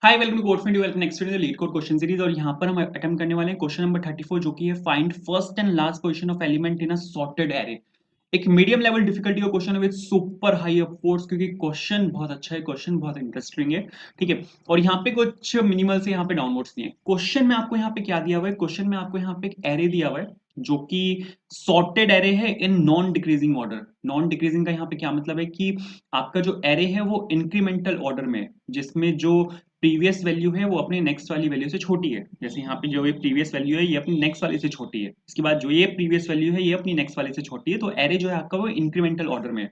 Hi welcome to code field welcome next video LeetCode question series और यहाँ पर हम अटेम्प्ट करने वाले हैं क्वेश्चन नंबर 34 जो कि है find first and last position of element in a sorted array. एक मीडियम लेवल डिफिकल्टी का क्वेश्चन है with super high of course क्योंकि क्वेश्चन बहुत अच्छा है, क्वेश्चन बहुत इंटरेस्टिंग है। ठीक है, और यहाँ पे कुछ मिनिमल से यहाँ पे डाउनवर्ड्स दिए हैं। क्वेश्चन में आपको यहाँ पे क्या दिया हुआ है, क्वेश्चन में आपको यहाँ पे एक एरे दिया हुआ है जो कि सॉर्टेड एरे है in non decreasing order. Non decreasing का यहाँ पे क्या मतलब है कि आपका जो एरे है वो इंक्रीमेंटल ऑर्डर में है, जिसमें जो प्रीवियस वैल्यू है वो अपने नेक्स्ट वाली वैल्यू से छोटी है। जैसे यहाँ पे जो ये प्रीवियस वैल्यू है ये अपनी नेक्स्ट वाली से छोटी है, इसके बाद जो ये प्रीवियस वैल्यू है ये अपनी नेक्स्ट वाली से छोटी है। तो एरे जो है आपका वो इंक्रीमेंटल ऑर्डर में है।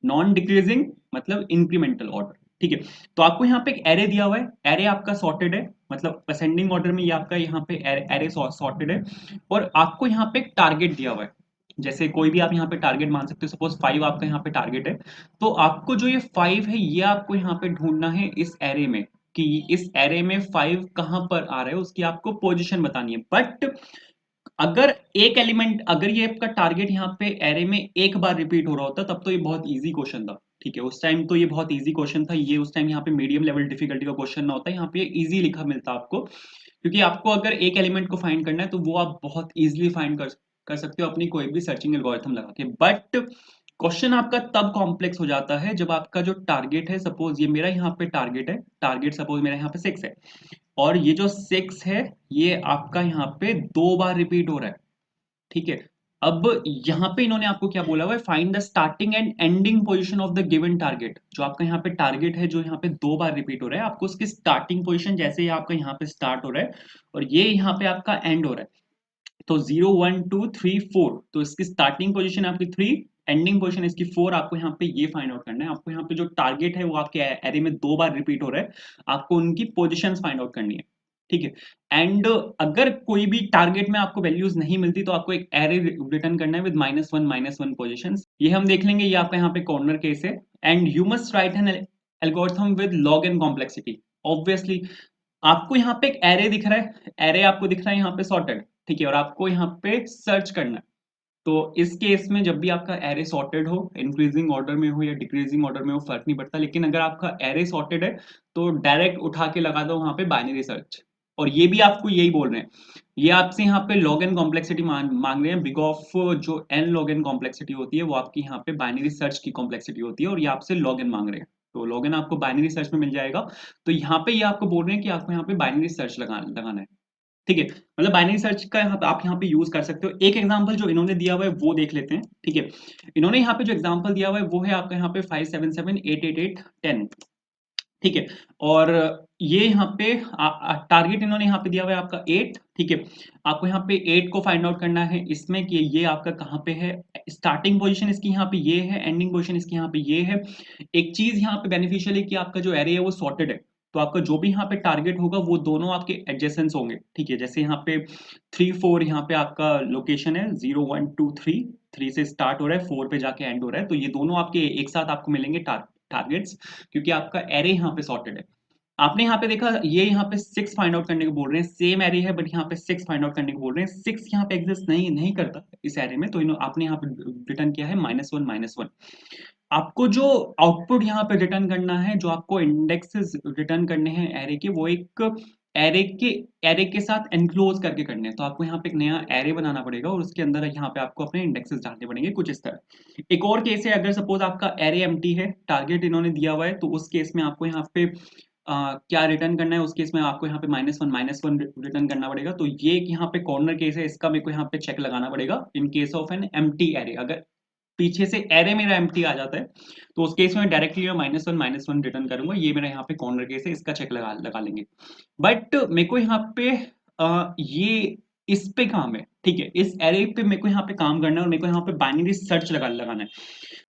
नॉन डिक्रीजिंग मतलब इंक्रीमेंटल ऑर्डर। ठीक है, तो आपको यहाँ पे एक एरे दिया हुआ है, एरे आपका सॉर्टेड है, मतलब असेंडिंग ऑर्डर में ये आपका यहाँ पे एरे सॉर्टेड है। और आपको यहाँ पे एक टारगेट दिया हुआ है, जैसे कोई भी आप यहाँ पे टारगेट मान सकते हो। सपोज 5 आपका यहाँ पे टारगेट है, तो आपको जो ये 5 है ये आपको यहाँ पे ढूंढना है इस एरे में कि इस एरे में 5 कहां पर आ रहा है, उसकी आपको पोजीशन बतानी है। बट अगर एक एलिमेंट, अगर ये आपका टारगेट यहाँ पे एरे में एक बार रिपीट हो रहा होता तब तो ये बहुत इजी क्वेश्चन था। ठीक है, उस टाइम तो ये बहुत इजी क्वेश्चन था, ये उस टाइम यहाँ पे मीडियम लेवल डिफिकल्टी का क्वेश्चन ना होता, यहाँ पे इजी लिखा मिलता आपको। क्योंकि आपको अगर एक एलिमेंट को फाइंड करना है तो वो आप बहुत इजीली फाइंड कर सकते हो अपनी कोई भी सर्चिंग एल्गोरिथम लगा के। बट क्वेश्चन आपका तब कॉम्प्लेक्स हो जाता है जब आपका जो टारगेट है, सपोज ये मेरा यहाँ पे टारगेट है, टारगेट सपोज मेरा यहाँ पे 6 है और ये जो 6 है ये आपका यहाँ पे 2 बार रिपीट हो रहा है। ठीक है, अब यहाँ पे इन्होंने आपको क्या बोला हुआ है, find the starting and ending position of the given target. जो आपका यहाँ पे टारगेट है जो यहाँ पे 2 बार रिपीट हो रहा है, आपको उसकी स्टार्टिंग पोजीशन, जैसे ही आपका यहाँ पे स्टार्ट हो रहा है और ये यहाँ पे आपका एंड हो रहा है, तो 0 1 2 3 4, तो इसकी स्टार्टिंग पोजीशन आपकी 3, एंडिंग पोजीशन इसकी 4। आपको यहाँ पे ये फाइंड आउट करना है। आपको यहाँ पे जो टारगेट है वो आपके एरे में 2 बार रिपीट हो रहा है, आपको उनकी पोजीशंस फाइंड आउट करनी है। ठीक है, एंड अगर कोई भी टारगेट में आपको वैल्यूज नहीं मिलती तो आपको एक एरे रिटर्न करना है विद -1 पोजीशंस। ये हम देख लेंगे, ये आपका यहाँ पे कॉर्नर केस है। And you must write an algorithm with log n complexity. Obviously आपको यहाँ पे एक एरे दिख रहा है, एरे आपको दिख रहा है यहाँ पे सॉर्टेड। ठीक है, और आपको यहाँ पे सर्च करना है। तो इस केस में जब भी आपका एरे सॉर्टेड हो, इंक्रीजिंग ऑर्डर में हो या डिक्रीजिंग ऑर्डर में हो, फर्क नहीं पड़ता, लेकिन अगर आपका एरे सॉर्टेड है तो डायरेक्ट उठा के लगा दो वहां पे बाइनरी सर्च। और ये भी आपको यही बोल रहे हैं, ये आपसे यहाँ पे लॉग एन कॉम्प्लेक्सिटी मांग रहे हैं। बिग ऑफ जो एन लॉग एन कॉम्प्लेक्सिटी होती है वो आपकी यहाँ पे बाइनरी सर्च की कॉम्प्लेक्सिटी होती है, और ये आपसे लॉग एन मांग रहे हैं। तो लॉग एन आपको बाइनरी सर्च में मिल जाएगा। तो यहाँ पे ये आपको बोल रहे हैं कि आपको यहाँ पे बाइनरी सर्च लगाना है। ठीक है, मतलब बाइनरी सर्च का आप यहाँ पे यूज कर सकते हो। एक एग्जांपल जो इन्होंने दिया हुआ है वो देख लेते हैं। ठीक है, इन्होंने यहाँ पे जो एग्जांपल दिया हुआ है वो है आपका यहाँ पे 5 7 7 8 8 8 10। ठीक है, और ये यहाँ पे टारगेट इन्होंने यहाँ पे दिया हुआ है आपका 8। ठीक है, आपको यहाँ पे 8 को फाइंड आउट करना है इसमें कि ये आपका कहाँ पे है। स्टार्टिंग पोजीशन इसकी यहाँ पे ये है, एंडिंग पोजीशन इसकी यहाँ पे ये है। एक चीज यहाँ पे बेनिफिशियल है कि आपका जो एरे है वो सॉर्टेड है, तो आपका जो भी यहाँ पे टारगेट होगा वो दोनों आपके एडजेसेंस होंगे। ठीक है, जैसे यहाँ पे 3 4 यहाँ पे आपका लोकेशन है, 0 1 2 3 से स्टार्ट हो रहा है, 4 पे जाके एंड हो रहा है, तो ये दोनों आपके एक साथ आपको मिलेंगे टारगेट्स, क्योंकि आपका एरे यहाँ पे सॉर्टेड है। आपने यहाँ पे देखा, ये यहाँ पे 6 फाइंड आउट करने को बोल रहे हैं, सेम एरे है बट यहाँ पे 6 फाइंड आउट करने को बोल रहे हैं। 6 यहाँ पे एग्जिस्ट नहीं करता इस एरे में, तो आपने यहाँ पे रिटर्न किया है -1 -1। आपको जो आउटपुट यहाँ पे रिटर्न करना है, जो आपको इंडेक्सेस रिटर्न करने हैं एरे के, वो एक एरे के साथ एनक्लोज करके करने हैं। तो आपको यहाँ पे एक नया एरे बनाना पड़ेगा और उसके अंदर यहाँ पे आपको अपने इंडेक्सेस डालने पड़ेंगे कुछ इस तरह। एक और केस है, अगर सपोज आपका एरे एम्प्टी है, टारगेट इन्होंने दिया हुआ है, तो उस केस में आपको यहाँ पे क्या रिटर्न करना है, उस केस में आपको यहाँ पे -1 रिटर्न करना पड़ेगा। तो ये यहाँ पे कॉर्नर केस है, इसका मेरे को यहाँ पे चेक लगाना पड़ेगा in case of an empty array. अगर पीछे से एरे मेरा एम्प्टी आ जाता है तो उस केस में डायरेक्टली मैं -1 रिटर्न करूंगा। ये मेरा यहाँ पे कॉर्नर केस है, इसका चेक लगा लगा लेंगे। बट मेरे को यहाँ पे ये इस पे काम है। ठीक है, इस एरे पे मेरे को यहाँ पे काम करना है और मेरे को यहाँ पे बाइनरी सर्च लगाना है।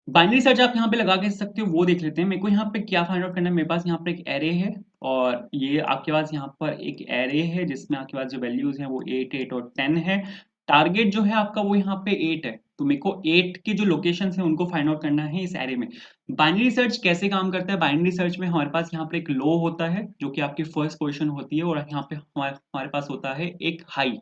बाइनरी सर्च आप यहाँ पे लगा के सकते हो, वो देख लेते हैं। मेरे को यहाँ पे क्या फाइंड आउट करना है, मेरे पास यहाँ पे एक एरे है और ये आपके पास यहाँ पर एक एरे है जिसमें आपके पास जो वैल्यूज हैं वो 8 8 और 10 है। टारगेट जो है आपका वो यहाँ पे 8 है, तो मेरे को 8 की जो लोकेशन है उनको फाइंड आउट करना है इस एरे में। बाइनरी सर्च कैसे काम करता है, बाइनरी सर्च में हमारे पास यहाँ पे एक लो होता है जो कि आपकी फर्स्ट पोजिशन होती है, और यहाँ पे हमारे पास होता है एक हाई।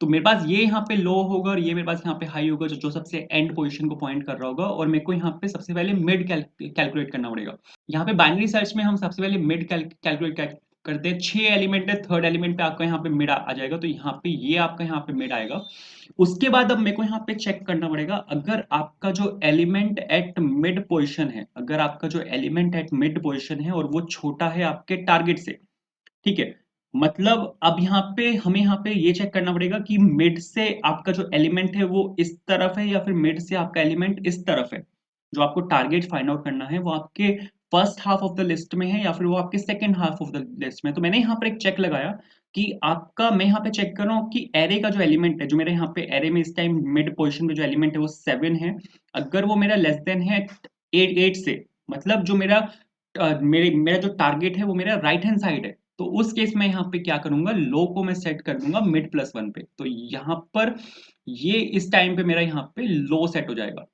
तो मेरे पास ये यहाँ पे लो होगा और ये मेरे पास यहाँ पे हाई होगा, जो सबसे एंड पोजीशन को पॉइंट कर रहा होगा, और मेरे को यहाँ पे सबसे पहले मिड कैलकुलेट करना पड़ेगा। यहाँ पे बाइनरी सर्च में हम सबसे पहले मिड कैलकुलेट करते हैं, 6 एलिमेंट है, थर्ड एलिमेंट पे आपका यहाँ पे मिड आ जाएगा, तो यहाँ पे ये आपका यहाँ पे मिड आएगा। उसके बाद अब मेरे को यहाँ पे चेक करना पड़ेगा, अगर आपका जो एलिमेंट एट मिड पोजिशन है, अगर आपका जो एलिमेंट एट मिड पोजिशन है और वो छोटा है आपके टारगेट से, ठीक है, मतलब अब यहाँ पे हमें यहाँ पे ये चेक करना पड़ेगा कि मिड से आपका जो एलिमेंट है वो इस तरफ है या फिर मिड से आपका एलिमेंट इस तरफ है। जो आपको टारगेट फाइंड आउट करना है वो आपके first half of the list में है या फिर वो आपके second half of the list में। तो मैंने यहाँ पर एक चेक लगाया कि आपका, मैं यहाँ पे चेक कर रहा हूँ कि एरे का जो एलिमेंट है, जो मेरे यहाँ पे एरे में इस टाइम मिड पोजिशन में जो एलिमेंट है वो 7 है। अगर वो मेरा लेस देन है 8 से, मतलब जो मेरा मेरा जो टारगेट है वो मेरा राइट हैंड साइड है, तो उस केस में यहाँ पे क्या करूंगा, लो को मैं सेट कर दूंगा मिड +1 पे। तो यहाँ पर ये इस टाइम पे मेरा यहाँ पे लो सेट हो जाएगा।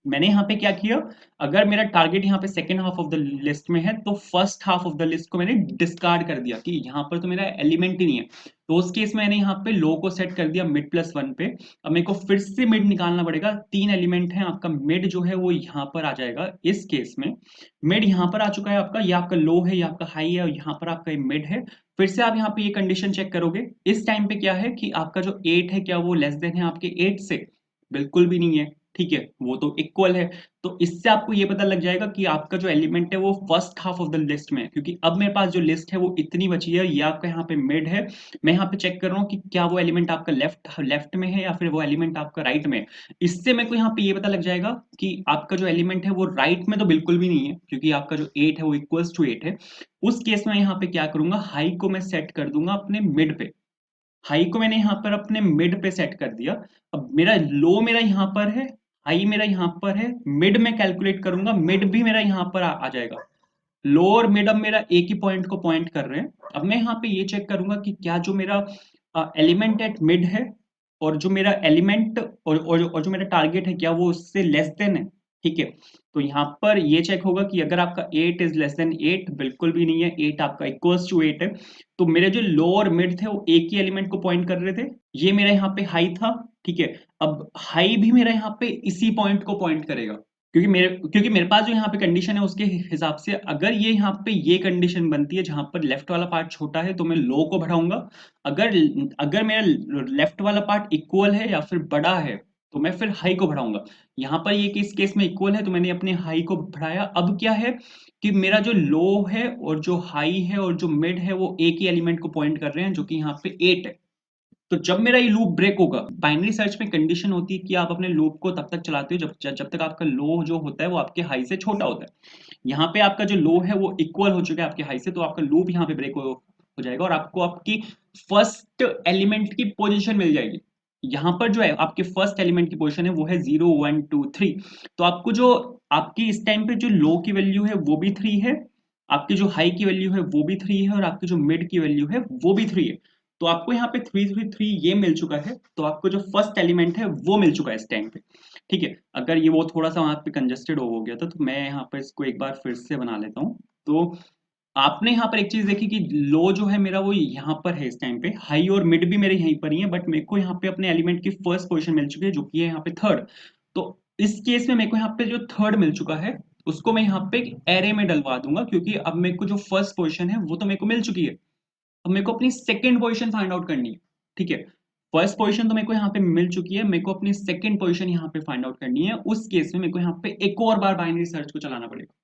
मैंने यहाँ पे क्या किया, अगर मेरा टारगेट यहाँ पे second half of the list में है तो first half of the list को मैंने डिस्कार्ड कर दिया कि यहाँ पर तो मेरा एलिमेंट ही नहीं है। तो उस केस में मैंने यहाँ पे लो को सेट कर दिया मिड +1 पे। अब मेरे को फिर से मिड निकालना पड़ेगा, 3 एलिमेंट है, आपका मिड जो है वो यहाँ पर आ जाएगा। इस केस में मिड यहाँ पर आ चुका है आपका, ये आपका लो है, ये आपका हाई है और यहाँ पर आपका मिड है। फिर से आप यहाँ पे ये कंडीशन चेक करोगे, इस टाइम पे क्या है कि आपका जो 8 है क्या वो लेस देन है आपके 8 से, बिल्कुल भी नहीं है, ठीक है, वो तो इक्वल है। तो इससे आपको ये पता लग जाएगा कि आपका जो एलिमेंट है वो first half of the list में है, क्योंकि अब मेरे पास जो लिस्ट है वो इतनी बची है, ये आपका यहाँ पे मिड है। मैं यहाँ पे चेक कर रहा हूँ कि क्या वो एलिमेंट आपका लेफ्ट में है या फिर वो एलिमेंट आपका राइट में है। इससे मेरे को यहाँ पे ये पता लग जाएगा कि आपका जो एलिमेंट है वो राइट में तो बिल्कुल भी नहीं है, क्योंकि आपका जो 8 है वो इक्वल्स टू 8 है। उस केस में यहाँ पे क्या करूंगा, हाई को मैं सेट कर दूंगा अपने मिड पे। हाई को मैंने यहाँ पर अपने मिड पे सेट कर दिया। अब मेरा लो मेरा यहाँ पर है, हाई मेरा यहाँ पर है, मिड में कैलकुलेट करूंगा, मिड भी मेरा यहाँ पर आ जाएगा। लो और मिड अब मेरा एक ही पॉइंट को पॉइंट कर रहे हैं। अब मैं यहाँ पे ये चेक करूंगा कि क्या जो मेरा एलिमेंट एट मिड है और जो मेरा एलिमेंट और जो मेरा टारगेट है क्या वो उससे लेस देन है, ठीक है। तो यहाँ पर ये चेक होगा कि अगर आपका 8 इज लेस देन 8, बिल्कुल भी नहीं है, 8 आपका इक्वल्स टू 8 है। तो मेरे जो लो और मिड थे वो एक ही एलिमेंट को पॉइंट कर रहे थे, ये मेरा यहाँ पे हाई था, ठीक है। अब हाई भी मेरा यहाँ पे इसी पॉइंट को पॉइंट करेगा, क्योंकि मेरे पास जो यहाँ पे कंडीशन है उसके हिसाब से, अगर ये यहाँ पे ये कंडीशन बनती है जहां पर लेफ्ट वाला पार्ट छोटा है तो मैं लो को बढ़ाऊंगा। अगर अगर मेरा लेफ्ट वाला पार्ट इक्वल है या फिर बड़ा है तो मैं फिर हाई को बढ़ाऊंगा। यहाँ पर ये इस केस में इक्वल है तो मैंने अपने हाई को बढ़ाया। अब क्या है कि मेरा जो लो है और जो हाई है और जो मिड है वो एक ही एलिमेंट को पॉइंट कर रहे हैं, जो कि यहाँ पे 8 है। तो जब मेरा ये लूप ब्रेक होगा, बाइनरी सर्च में कंडीशन होती है कि आप अपने लूप को तब तक चलाते हो जब जब तक आपका लो जो होता है वो आपके हाई से छोटा होता है। यहाँ पे आपका जो लो है वो इक्वल हो चुका है आपके हाई से, तो आपका लूप यहाँ पे ब्रेक हो जाएगा और आपको आपकी फर्स्ट एलिमेंट की पोजीशन मिल जाएगी। यहाँ पर जो है आपके फर्स्ट एलिमेंट की पोजीशन है वो है 0 1 2 3। तो आपको जो आपकी इस टाइम पे जो लो की वैल्यू है वो भी 3 है, आपकी जो हाई की वैल्यू है वो भी 3 है और आपकी जो मिड की वैल्यू है वो भी 3 है। तो आपको यहाँ पे 3 3 3 ये मिल चुका है, तो आपको जो फर्स्ट एलिमेंट है वो मिल चुका है इस टाइम पे, ठीक है। अगर ये वो थोड़ा सा वहां पे कंजेस्टेड हो गया था तो मैं यहाँ पर इसको एक बार फिर से बना लेता हूँ। तो आपने यहाँ पर एक चीज देखी कि लो जो है मेरा वो यहाँ पर है इस टाइम पे, हाई और मिड भी मेरे यहीं पर ही है, बट मेरे को यहाँ पे अपने एलिमेंट की फर्स्ट पोजीशन मिल चुकी है जो कि है यहाँ पे थर्ड। तो इस केस में मेरे को यहाँ पे जो थर्ड मिल चुका है उसको मैं यहाँ पे एरे में डलवा दूंगा, क्योंकि अब मेरे को जो फर्स्ट पोजीशन है वो तो मेरे को मिल चुकी है। अब मेरे को अपनी सेकंड पोजीशन फाइंड आउट करनी है, ठीक है। फर्स्ट पोजीशन तो मेरे को यहाँ पे मिल चुकी है, मेरे को अपनी सेकंड पोजीशन यहाँ पे फाइंड आउट करनी है। उस केस में मेरे को यहाँ पे एक और बार बाइनरी सर्च को चलाना पड़ेगा।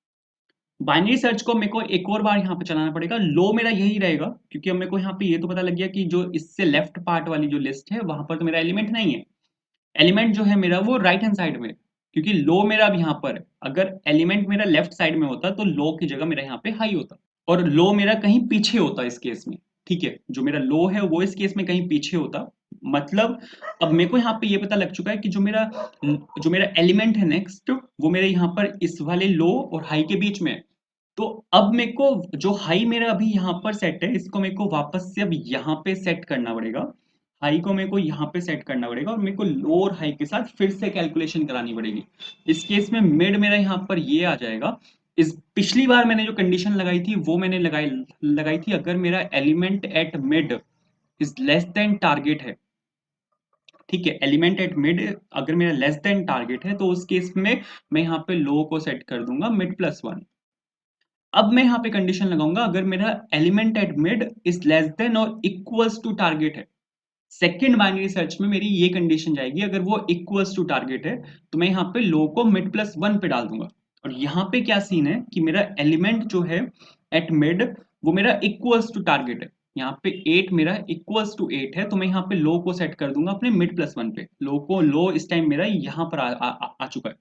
बाइनरी सर्च को मेरे को एक और बार यहाँ पे चलाना पड़ेगा। लो मेरा यही रहेगा, क्योंकि अब मेरे को यहाँ पे ये तो पता लग गया कि जो इससे लेफ्ट पार्ट वाली जो लिस्ट है वहां पर तो मेरा एलिमेंट नहीं है। एलिमेंट जो है मेरा वो राइट हैंड साइड में है, क्योंकि लो मेरा अब यहाँ पर है। अगर एलिमेंट मेरा लेफ्ट साइड में होता तो लो की जगह मेरा यहाँ पे हाई होता और लो मेरा कहीं पीछे होता इस केस में, ठीक है। जो मेरा लो है वो इस केस में कहीं पीछे होता। मतलब अब मेरे को यहाँ पे ये पता लग चुका है कि जो मेरा एलिमेंट है नेक्स्ट, वो मेरे यहाँ पर इस वाले लो और हाई के बीच में है। तो अब मेरे को जो हाई मेरा अभी यहाँ पर सेट है इसको मेरे को वापस से अब यहाँ पे सेट करना पड़ेगा। हाई को मेरे को यहाँ पे सेट करना पड़ेगा और मेरे को लो और हाई के साथ फिर से कैलकुलेशन करानी पड़ेगी। इस केस में मिड मेरा यहाँ पर ये आ जाएगा। इस पिछली बार मैंने जो कंडीशन लगाई थी वो मैंने लगाई लगाई थी, अगर मेरा element at mid is less than target है, ठीक है, एलिमेंट एट मिड अगर मेरा लेस देन टारगेट है तो उस केस में मैं यहाँ पे लो को सेट कर दूंगा मिड +1। अब मैं यहाँ पे कंडीशन लगाऊंगा, अगर मेरा element at mid is less than और इक्वल्स टू टारगेट है, सेकंड बाइनरी सर्च में मेरी ये कंडीशन जाएगी, अगर वो इक्वल्स टू टारगेट है तो मैं यहाँ पे लो को मिड प्लस वन पे डाल दूंगा। और यहाँ पे क्या सीन है कि मेरा एलिमेंट जो है एट मिड वो मेरा इक्वल्स टू टारगेट है, यहाँ पे 8 मेरा इक्वल्स टू 8 है, तो मैं यहाँ पे लो को सेट कर दूंगा अपने मिड प्लस वन पे। लो इस टाइम मेरा यहाँ पर आ चुका है,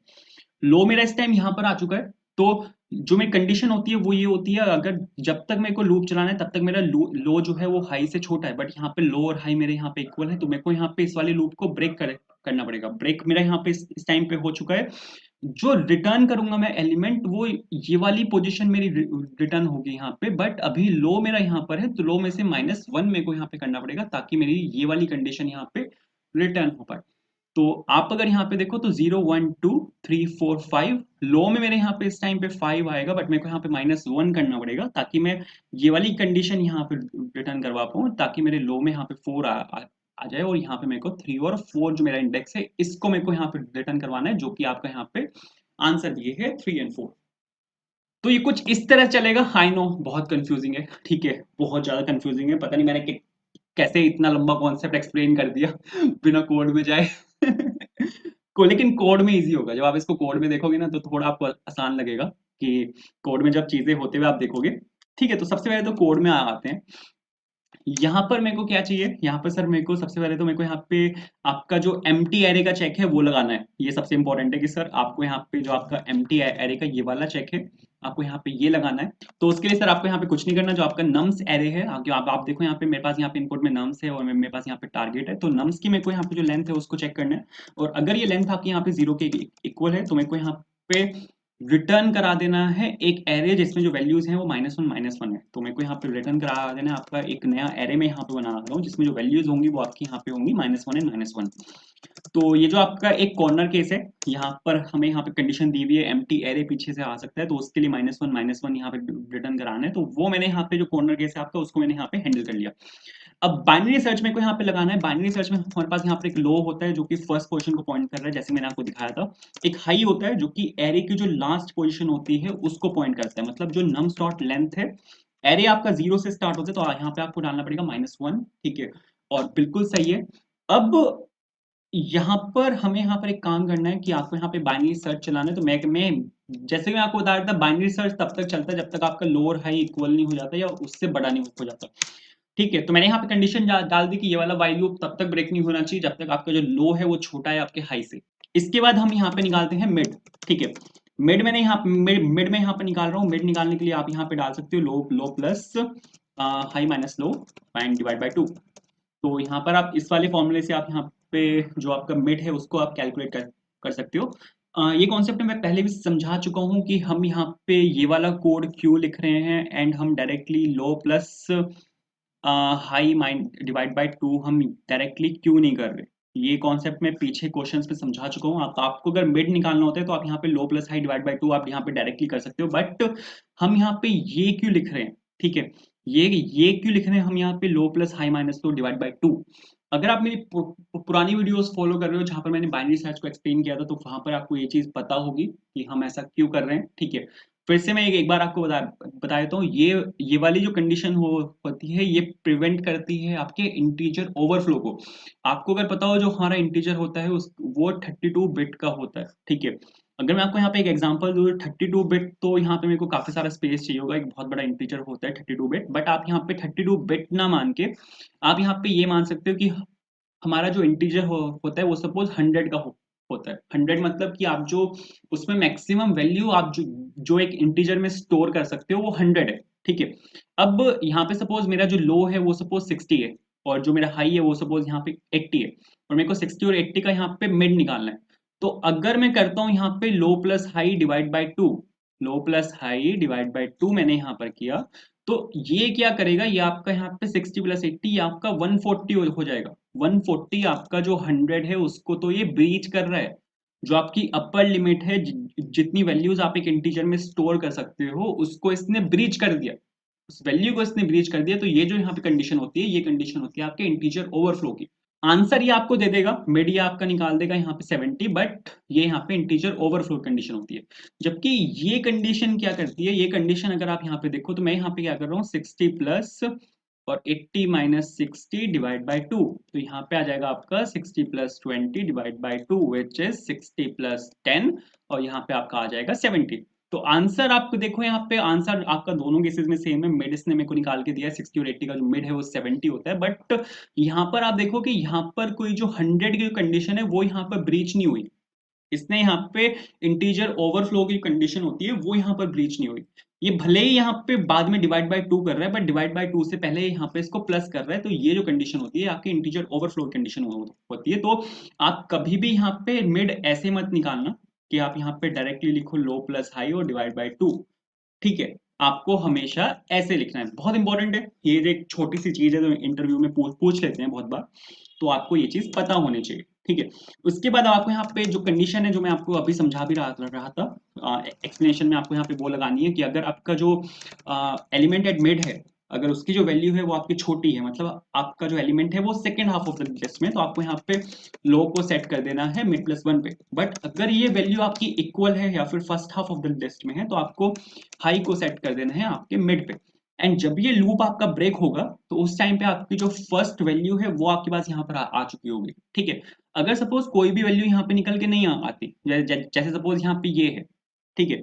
लो मेरा इस टाइम यहाँ पर आ चुका है। तो जो मेरी कंडीशन होती है वो ये होती है, अगर जब तक मेरे को लूप चलाना है तब तक मेरा लो जो है वो हाई से छोटा है, बट यहाँ पे लो और हाई मेरे यहाँ पे इक्वल है, तो मेरे को यहाँ पे इस वाले लूप को करना पड़ेगा। ब्रेक मेरा यहाँ पे इस टाइम पे हो चुका है। जो रिटर्न करूंगा मैं एलिमेंट, वो ये वाली पोजीशन मेरी रिटर्न होगी यहाँ पे, बट अभी लो मेरा यहाँ पर है, तो लो में से -1 मेरे को यहाँ पे करना पड़ेगा ताकि मेरी ये वाली कंडीशन यहाँ पे रिटर्न हो पाए। तो आप अगर यहाँ पे देखो तो 0 1 2 3 4 5 लो में मेरे यहाँ पे इस टाइम पे 5 आएगा, बट मेरे को यहाँ पे -1 करना पड़ेगा ताकि मैं ये वाली कंडीशन यहाँ पे रिटर्न करवा पाऊँ, ताकि मेरे लो में यहाँ पे 4 आ जाए, और यहाँ पे मेरे को 3 और 4 जो मेरा इंडेक्स है इसको मेरे को यहाँ पे रिटर्न करवाना है, जो कि आपका यहाँ पे आंसर दिए है 3 एंड 4। तो ये कुछ इस तरह चलेगा। आई नो बहुत कंफ्यूजिंग है, ठीक है, बहुत ज्यादा कंफ्यूजिंग है, पता नहीं मैंने कैसे इतना लंबा कॉन्सेप्ट एक्सप्लेन कर दिया बिना कोड में जाए लेकिन कोड में इजी होगा, जब आप इसको कोड में देखोगे ना तो थोड़ा आपको आसान लगेगा कि कोड में जब चीजें होते हुए आप देखोगे। ठीक है, तो सबसे पहले तो कोड में आते हैं। यहाँ पर मेरे को क्या चाहिए, यहाँ पर सर मेरे को सबसे पहले तो मेरे को यहाँ पे आपका जो एम्प्टी एरे का चेक है वो लगाना है। ये सबसे इंपॉर्टेंट है कि सर आपको यहाँ पे जो आपका एम्प्टी एरे का ये वाला चेक है आपको यहाँ पे ये लगाना है। तो उसके लिए सर आपको यहाँ पे कुछ नहीं करना, जो आपका नम्स एरे है आप देखो यहाँ पे मेरे पास यहाँ पे इनपुट में नम्स है और मेरे पास यहाँ पे टारगेट है, तो नम्स की मेरे को यहाँ पे जो लेंथ है उसको चेक करना है, और अगर ये लेंथ आपकी यहाँ पे 0 के इक्वल है तो मेरे को यहाँ पे रिटर्न करा देना है एक एरे जिसमें जो वैल्यूज हैं वो -1 है। तो मेरे को यहाँ पे रिटर्न करा देना है आपका एक नया एरे में यहाँ पे बना रहा हूँ जिसमें जो वैल्यूज होंगी वो आपकी यहाँ पे होंगी -1 एंड -1। तो ये जो आपका एक कॉर्नर केस है, यहाँ पर हमें यहाँ पे कंडीशन दी हुई है एम्प्टी एरे पीछे से आ सकता है, तो उसके लिए -1 यहाँ पे रिटर्न कराना है। तो वो मैंने यहाँ पे जो कॉर्नर केस है आपका उसको मैंने यहाँ पे हैंडल कर लिया। अब बाइनरी सर्च मेरे को यहाँ पे लगाना है। बाइनरी सर्च में हमारे पास यहाँ पे एक लो होता है जो कि फर्स्ट पोजीशन को पॉइंट कर रहा है, जैसे मैंने आपको दिखाया था। एक हाई होता है जो कि एरे की जो लास्ट पोजीशन होती है उसको पॉइंट करता है, मतलब जो नम्स डॉट लेंथ है, एरे आपका 0 से स्टार्ट होता है तो यहाँ पे आपको डालना पड़ेगा -1, ठीक है, और बिल्कुल सही है। अब यहाँ पर हमें यहाँ पर एक काम करना है कि आपको यहाँ पे बाइनरी सर्च चलाना है। तो मैं जैसे मैं आपको बता रहा था, बाइनरी सर्च तब तक चलता है जब तक आपका लोअर हाई इक्वल नहीं हो जाता या उससे बड़ा नहीं हो जाता। ठीक है, तो मैंने यहाँ पे कंडीशन डाल दी कि ये वाला वाइल लूप तब तक ब्रेक नहीं होना चाहिए जब तक आपका जो लो है वो छोटा है आपके हाई से। इसके बाद हम यहाँ पे निकालते हैं मिड। ठीक है, मिड मैंने यहाँ मिड में यहाँ पे निकाल रहा हूँ। मिड निकालने के लिए आप यहाँ पे डाल सकते हो low plus high minus low and divide by 2। तो यहाँ पर आप इस वाले फॉर्मूले से आप यहाँ पे जो आपका मिड है उसको आप कैलकुलेट कर सकते हो। ये कॉन्सेप्ट मैं पहले भी समझा चुका हूँ कि हम यहाँ पे ये वाला कोड क्यों लिख रहे हैं, एंड हम directly low plus high mind divide by 2 हम डायरेक्टली क्यों नहीं कर रहे। ये कॉन्सेप्ट मैं पीछे क्वेश्चंस में समझा चुका हूँ। आपको अगर मिड निकालना होता है तो आप यहाँ पे low plus high divide by 2 आप यहाँ पे डायरेक्टली कर सकते हो, बट हम यहाँ पे ये क्यों लिख रहे हैं, ठीक है, ये क्यों लिख रहे हैं हम यहाँ पे low plus high minus low divide by 2। अगर आप मेरी पुरानी वीडियोस फॉलो कर रहे हो जहां पर मैंने बाइनरी सर्च को एक्सप्लेन किया था, तो वहां पर आपको ये चीज पता होगी कि हम ऐसा क्यों कर रहे हैं। ठीक है, फिर से मैं एक बार आपको बता देता हूँ। ये वाली जो कंडीशन होती है ये प्रिवेंट करती है आपके इंटीजर ओवरफ्लो को। आपको अगर पता हो जो हमारा इंटीजर होता है वो 32 बिट का होता है। ठीक है, अगर मैं आपको यहाँ पे एक एग्जांपल दूँ 32 बिट, तो यहाँ पे मेरे को काफी सारा स्पेस चाहिए होगा, एक बहुत बड़ा इंटीजर होता है 32 बिट, बट आप यहाँ पे 32 बिट ना मान के आप यहाँ पे ये मान सकते हो कि हमारा जो इंटीजर होता है वो सपोज 100 का होता है। 100 मतलब कि आप जो उसमें मैक्सिमम वैल्यू आप जो एक इंटीजर में स्टोर कर सकते हो वो 100 है। ठीक है, अब यहाँ पे सपोज मेरा जो लो है वो सपोज 60 है, और जो मेरा हाई है वो सपोज यहाँ पे 80 है, और मेरे को 60 और 80 का यहाँ पे मिड निकालना है। तो अगर मैं करता हूँ यहाँ पे low plus high divide by 2, low plus high divide by 2 मैंने यहाँ पर किया, तो ये क्या करेगा, ये आपका यहाँ पे 60 प्लस 80 ये आपका 140 हो जाएगा। 140 आपका जो 100 है उसको तो ये ब्रीच कर रहा है। जो आपकी अपर लिमिट है, जितनी वैल्यूज आप एक इंटीजर में स्टोर कर सकते हो उसको इसने ब्रीच कर दिया, उस वैल्यू को इसने ब्रीच कर दिया। तो ये जो यहाँ पे कंडीशन होती है ये कंडीशन होती है आपके इंटीजर ओवरफ्लो की। आंसर ये आपको दे देगा, मिड ये आपका निकाल देगा यहाँ पे 70, बट ये यहाँ पे इंटीजर ओवरफ्लो कंडीशन होती है। जबकि ये कंडीशन क्या करती है, ये कंडीशन अगर आप यहाँ पे देखो तो मैं यहाँ पे क्या कर रहा हूँ 60 प्लस और 80 माइनस 60 डिवाइड बाई 2, तो यहाँ पे आ जाएगा आपका 60 plus 20 divide by 2 which is 60 plus 10 और यहाँ पे आपका आ जाएगा 70। तो आंसर आपको देखो यहाँ पे आंसर आपका दोनों केसेस में सेम है। मिड इसने मेरे को निकाल के दिया है 60 और 80 का जो मिड है वो 70 होता है, बट यहाँ पर आप देखो कि यहाँ पर कोई जो 100 की कंडीशन है वो यहाँ पर ब्रीच नहीं हुई। इसने यहाँ पे इंटीजर ओवरफ्लो की कंडीशन होती है वो यहाँ पर ब्रीच नहीं हुई। ये भले ही यहाँ पे बाद में डिवाइड बाय 2 कर रहा है, बट डिवाइड बाय 2 से पहले यहाँ पे इसको प्लस कर रहा है, तो ये जो कंडीशन होती है आपकी इंटीजर ओवरफ्लो कंडीशन होती है। तो आप कभी भी यहाँ पे मिड ऐसे मत निकालना कि आप यहाँ पे डायरेक्टली लिखो लो प्लस हाई और डिवाइड बाय 2, ठीक है। आपको हमेशा ऐसे लिखना है, बहुत इंपॉर्टेंट है ये, एक छोटी सी चीज है जो इंटरव्यू में पूछ लेते हैं बहुत बार, तो आपको ये चीज पता होनी चाहिए, ठीक है। उसके बाद आपको यहाँ पे जो कंडीशन है जो मैं आपको अभी समझा भी रहा था एक्सप्लेनेशन में, आपको यहाँ पे वो लगानी है कि अगर आपका जो एलिमेंट एट मिड है, अगर उसकी जो वैल्यू है वो आपकी छोटी है, मतलब आपका जो एलिमेंट है वो second half of the list में, तो आपको यहाँ पे लो को सेट कर देना है मिड प्लस 1 पे। बट अगर ये वैल्यू आपकी इक्वल है या फिर first half of the list में है, तो आपको हाई को सेट कर देना है आपके मिड पे। एंड जब ये लूप आपका ब्रेक होगा तो उस टाइम पे आपकी जो फर्स्ट वैल्यू है वो आपके पास यहाँ पर आ चुकी होगी, ठीक है। अगर सपोज कोई भी वैल्यू यहाँ पे निकल के नहीं आती, जैसे सपोज यहाँ पे ये है, ठीक है,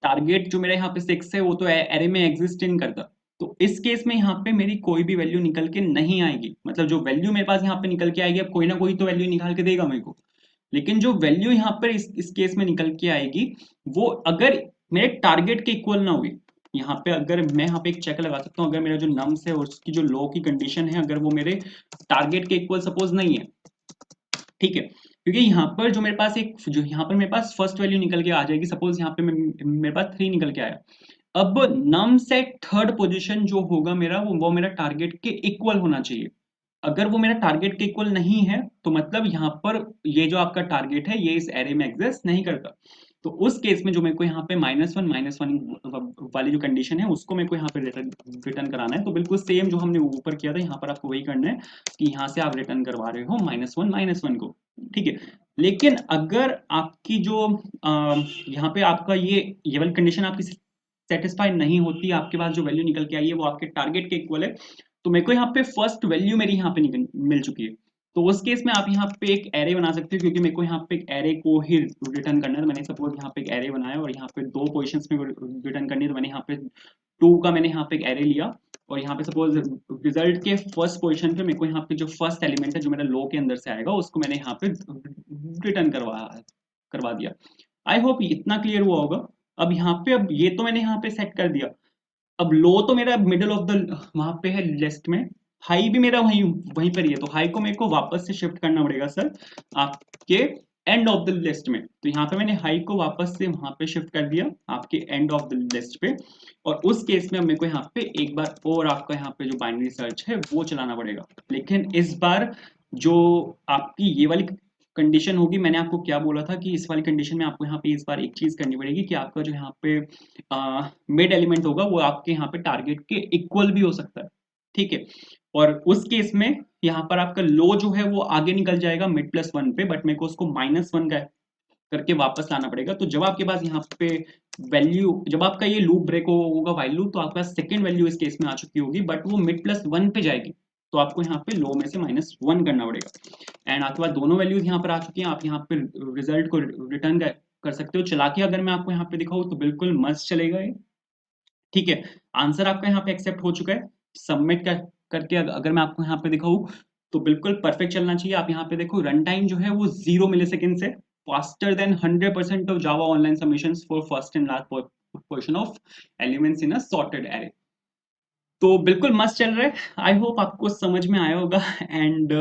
टारगेट जो मेरा यहाँ पे 6 है वो तो एरे में एग्जिस्ट नहीं करता, तो इस केस में यहाँ पे मेरी कोई भी वैल्यू निकल के नहीं आएगी, मतलब जो वैल्यू मेरे पास यहाँ पे निकल के आएगी अब कोई ना कोई तो वैल्यू निकाल के देगा मेरे को, लेकिन जो वैल्यू यहाँ पर इस केस में निकल के आएगी वो अगर मेरे टारगेट के इक्वल ना हुई, यहाँ पे अगर मैं यहाँ पे एक चेक लगा सकता हूँ, अगर मेरा जो नम्स है और उसकी जो लो की कंडीशन है अगर वो मेरे टारगेट के इक्वल सपोज नहीं है, ठीक है, क्योंकि यहाँ पर जो मेरे पास एक जो यहाँ पर मेरे पास फर्स्ट वैल्यू निकल के आ जाएगी, सपोज यहाँ पे मेरे पास 3 निकल के आया, अब नम सेट थर्ड पोजीशन जो होगा मेरा वो मेरा टारगेट के इक्वल होना चाहिए। अगर वो मेरा टारगेट के इक्वल नहीं है तो मतलब यहाँ पर ये जो आपका टारगेट है ये इस एरे में एग्जिस्ट नहीं करता, तो उस केस में जो मेरे को यहाँ पे -1 वाली जो कंडीशन है उसको मेरे को यहाँ पे रिटर्न कराना है। तो बिल्कुल सेम जो हमने ऊपर किया था यहाँ पर आपको वही करना है कि यहाँ से आप रिटर्न करवा रहे हो -1 को, ठीक है। लेकिन अगर आपकी जो यहाँ पे आपका ये वाली कंडीशन आपकी सेटिस्फाई नहीं होती, आपके पास जो वैल्यू निकल के आई है वो आपके टारगेट के इक्वल है, तो मेरे को यहाँ पे फर्स्ट वैल्यू मेरी यहाँ पे मिल चुकी है, तो उस केस में आप यहाँ पे एक एरे बना सकते हो, क्योंकि मेरे को यहाँ पे एक एरे को ही रिटर्न करना है। तो मैंने सपोज यहाँ पे एक एरे बनाया और यहाँ पे 2 पोजीशंस में रिटर्न करनी है, तो मैंने यहाँ पे 2 का मैंने यहाँ पे एक एरे लिया और यहाँ पे सपोज रिजल्ट के फर्स्ट पोजीशन पे मेरे को यहाँ पे जो फर्स्ट एलिमेंट है जो मेरा लो के अंदर से आएगा उसको मैंने यहाँ पे रिटर्न करवा दिया। आई होप इतना क्लियर हुआ होगा। अब यहाँ पे अब ये तो मैंने यहाँ पे सेट कर दिया, अब लो तो मेरा मिडल ऑफ द वहां पे है लिस्ट में, हाई भी मेरा वहीं वहीं पर ही है, तो हाई को मेरे को वापस से शिफ्ट करना पड़ेगा सर आपके एंड ऑफ द लिस्ट में। तो यहाँ पे मैंने हाई को वापस से वहां पे शिफ्ट कर दिया आपके एंड ऑफ द लिस्ट पे, और उस केस में मेरे को यहाँ पे एक बार और आपका यहाँ पे जो बाइनरी सर्च है वो चलाना पड़ेगा। लेकिन इस बार जो आपकी ये वाली कंडीशन होगी, मैंने आपको क्या बोला था कि इस वाली कंडीशन में आपको यहाँ पे इस बार एक चीज करनी पड़ेगी कि आपका जो यहाँ पे मिड एलिमेंट होगा वो आपके यहाँ पे टारगेट के इक्वल भी हो सकता है, ठीक है। और उस केस में यहाँ पर आपका लो जो है वो आगे निकल जाएगा मिड प्लस 1 पे, बट मेरे को उसको -1 का करके वापस लाना पड़ेगा। तो जब आपके पास यहाँ पे वैल्यू, जब आपका ये लूप ब्रेक होगा वाइल लूप, तो आपका सेकंड वैल्यू इस केस में आ चुकी होगी, बट वो मिड प्लस 1 पे जाएगी, तो आपको यहाँ पे लो में से -1 करना पड़ेगा। एंड आपके पास दोनों वैल्यूज यहाँ पर आ चुकी हैं, आप यहाँ पे रिजल्ट को रिटर्न कर सकते हो। चला के अगर मैं आपको यहाँ पे दिखाऊँ तो बिल्कुल मस्त चलेगा ये, ठीक है। आंसर आपका यहाँ पे एक्सेप्ट हो चुका है, सबमिट करके अगर मैं आपको यहाँ पे दिखाऊँ तो बिल्कुल परफेक्ट चलना चाहिए। आप यहाँ पे देखो रन टाइम जो है वो 0 मिलीसेकंड से faster than 100% of Java online submissions for first and last position of elements in a sorted array. तो बिल्कुल मस्त चल रहा है, आई होप आपको समझ में आया होगा। एंड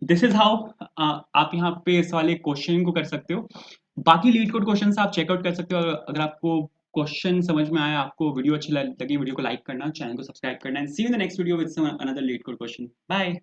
दिस इज हाउ आप यहाँ पे इस वाले क्वेश्चन को कर सकते हो। बाकी लीड कोड क्वेश्चंस आप चेकआउट कर सकते हो। अगर आपको क्वेश्चन समझ में आया, आपको वीडियो अच्छी लगी, वीडियो को लाइक करना, चैनल को सब्सक्राइब करना, and see you in the next video with some another LeetCode question. Bye.